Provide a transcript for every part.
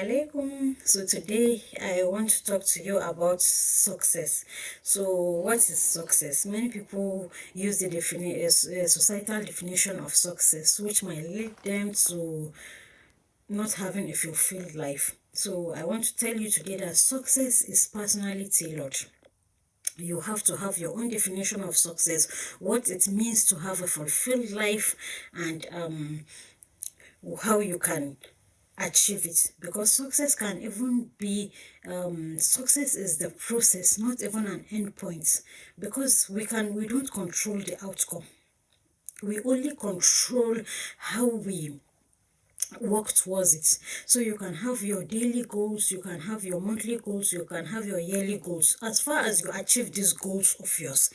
alaikum. So today I want to talk to you about success. So what is success? Many people use the societal definition of success, which might lead them to not having a fulfilled life. So I want to tell you today that success is personally tailored. You have to have your own definition of success, what it means to have a fulfilled life, and how you can achieve it, because success can even be success is the process, not even an end point, because we don't control the outcome. We only control how we work towards it. So you can have your daily goals, you can have your monthly goals, you can have your yearly goals. As far as you achieve these goals of yours,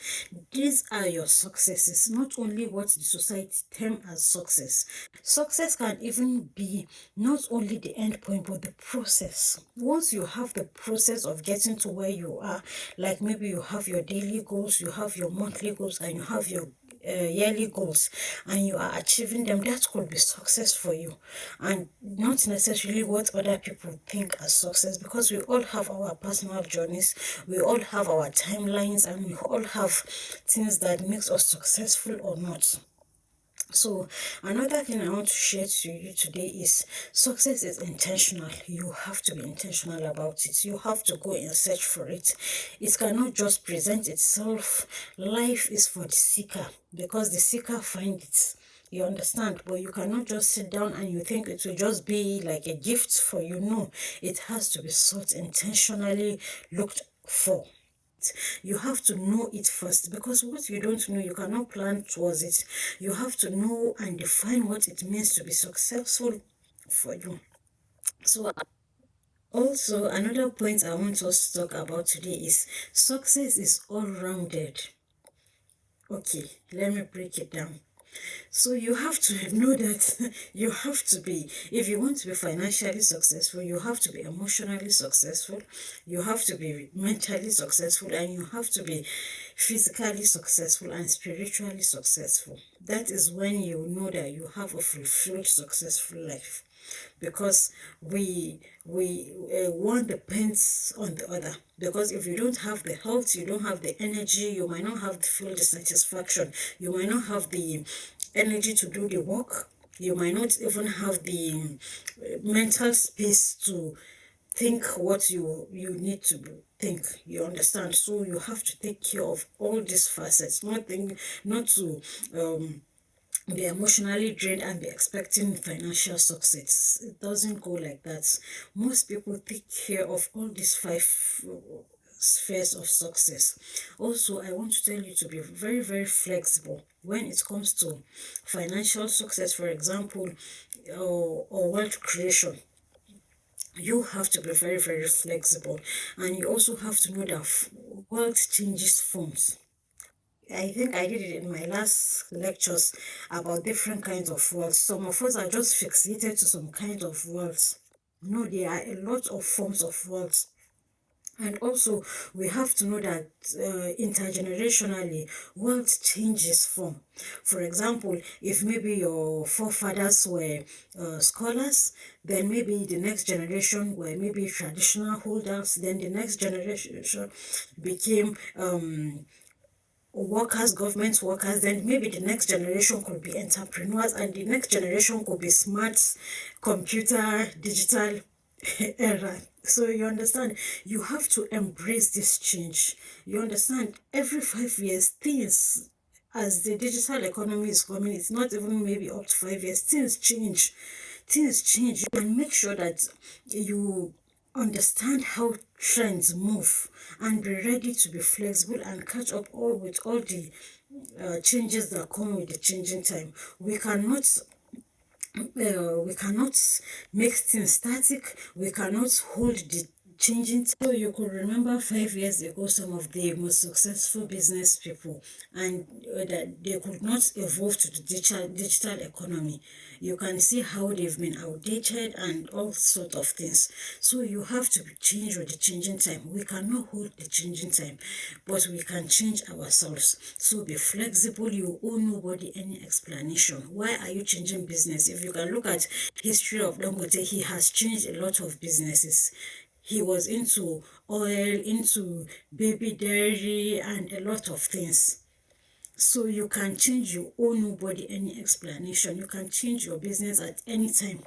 these are your successes, not only what the society term as success. Success can even be not only the end point but the process. Once you have the process of getting to where you are, like maybe you have your daily goals, you have your monthly goals, and you have your yearly goals, and you are achieving them, that could be success for you, and not necessarily what other people think as success, because we all have our personal journeys, we all have our timelines, and we all have things that makes us successful or not. So another thing I want to share to you today is success is intentional. You have to be intentional about it. You have to go and search for it. It cannot just present itself. Life is for the seeker, because the seeker finds it. You understand? But you cannot just sit down and you think it will just be like a gift for you. No, it has to be sought, intentionally looked for. You have to know it first, because what you don't know, you cannot plan towards it. You have to know and define what it means to be successful for you. So also another point I want us to talk about today is success is all-rounded. Okay, let me break it down. So you have to know that you have to be, if you want to be financially successful, you have to be emotionally successful, you have to be mentally successful, and you have to be physically successful and spiritually successful. That is when you know that you have a fulfilled, successful life, because one depends on the other. Because if you don't have the health, you don't have the energy, you might not have feel the satisfaction, you might not have the energy to do the work, you might not even have the mental space to think what you need to think. You understand? So you have to take care of all these facets, not to be emotionally drained and be expecting financial success. It doesn't go like that. Most people take care of all these five spheres of success. Also, I want to tell you to be very, very flexible when it comes to financial success, for example, or wealth creation. You have to be very, very flexible, and you also have to know that wealth changes forms. I think I did it in my last lectures about different kinds of wealth. Some of us are just fixated to some kind of wealth. No, there are a lot of forms of wealth. And also, we have to know that intergenerationally, wealth changes form. For example, if maybe your forefathers were scholars, then maybe the next generation were maybe traditional holders, then the next generation became workers, government workers, then maybe the next generation could be entrepreneurs, and the next generation could be smart, computer, digital era. So you understand, you have to embrace this change. You understand, every 5 years, things, as the digital economy is coming, it's not even maybe up to 5 years, things change. Things change, and make sure that you understand how trends move and be ready to be flexible and catch up all with all the changes that come with the changing time. We cannot make things static. We cannot hold the changing. So you could remember 5 years ago some of the most successful business people, and that they could not evolve to the digital economy. You can see how they've been outdated and all sort of things. So you have to change with the changing time. We cannot hold the changing time, but we can change ourselves. So be flexible. You owe nobody any explanation. Why are you changing business? If you can look at history of Dangote, he has changed a lot of businesses. He was into oil, into baby dairy, and a lot of things. So you can change. You owe nobody any explanation. You can change your business at any time.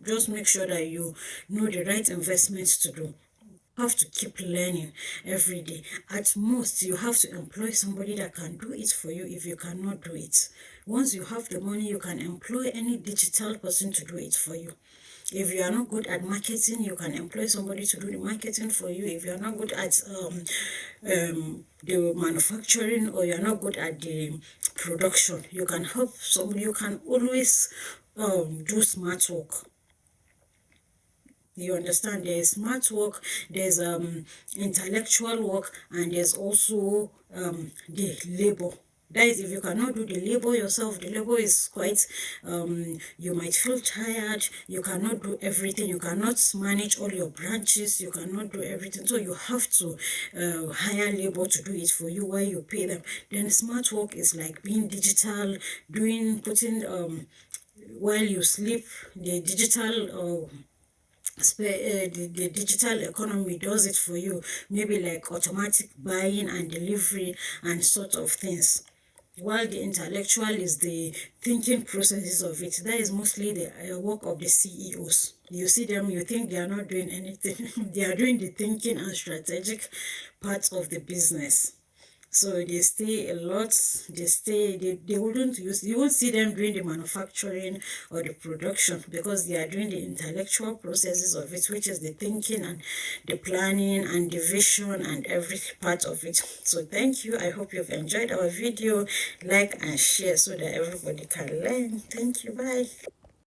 Just make sure that you know the right investments to do. You have to keep learning every day. At most, you have to employ somebody that can do it for you if you cannot do it. Once you have the money, you can employ any digital person to do it for you. If you are not good at marketing, you can employ somebody to do the marketing for you. If you are not good at the manufacturing, or you are not good at the production, you can help somebody. You can always do smart work. You understand? There's smart work, there's intellectual work, and there's also the labor. That is, if you cannot do the labor yourself, the labor is quite, you might feel tired, you cannot do everything, you cannot manage all your branches, you cannot do everything. So you have to hire labor to do it for you while you pay them. Then smart work is like being digital, putting, while you sleep, the digital the digital economy does it for you, maybe like automatic buying and delivery and sort of things, while the intellectual is the thinking processes of it. That is mostly the work of the CEOs. You see them, you think they are not doing anything. They are doing the thinking and strategic parts of the business. So they stay a lot, they wouldn't use, you won't see them doing the manufacturing or the production, because they are doing the intellectual processes of it, which is the thinking and the planning and the vision and every part of it. So thank you. I hope you've enjoyed our video. Like and share so that everybody can learn. Thank you. Bye.